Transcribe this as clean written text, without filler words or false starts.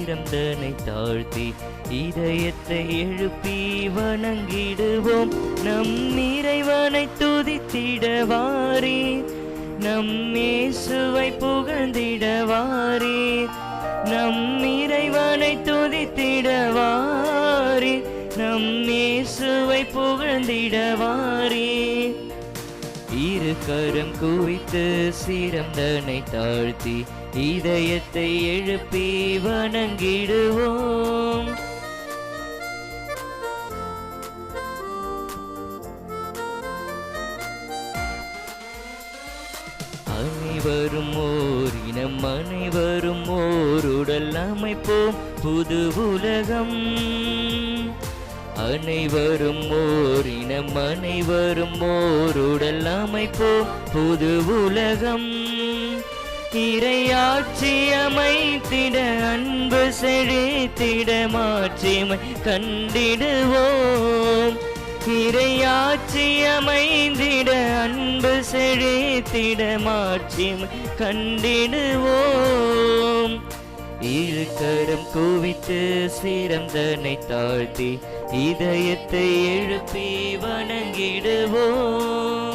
சிறந்தனை தாழ்த்தி இதயத்தை எழுப்பி வணங்கிடுவோம். நம் இறைவனை துதித்திடவாரே, நம் இயேசுவை புகழ்ந்திடவாரே, நம் இறைவனை துதித்திடவாரே, நம் இயேசுவை புகழ்ந்திடவாரே. இரு கரம் குவித்து சிறந்தனை தாழ்த்தி இதயத்தை எழுப்பி வணங்கிடுவோம். அனைவரும் ஓர் இனம், அனைவரும் ஓர் உடல் அமைப்போம் புது உலகம். அனைவரும் ஓர் இனம், அனைவரும் ஓர் உடல் அமைப்போம் புது உலகம். இறையாட்சி அமைத்திட அன்பு செழித்திட மாட்சிமை கண்டிடுவோம். இறையாட்சி அமைந்திட அன்பு செழித்திட மாட்சிமை கண்டிடுவோம். இரு கரம் குவித்து சிறந்தனை தாழ்த்தி இதயத்தை எழுப்பி வணங்கிடுவோம்.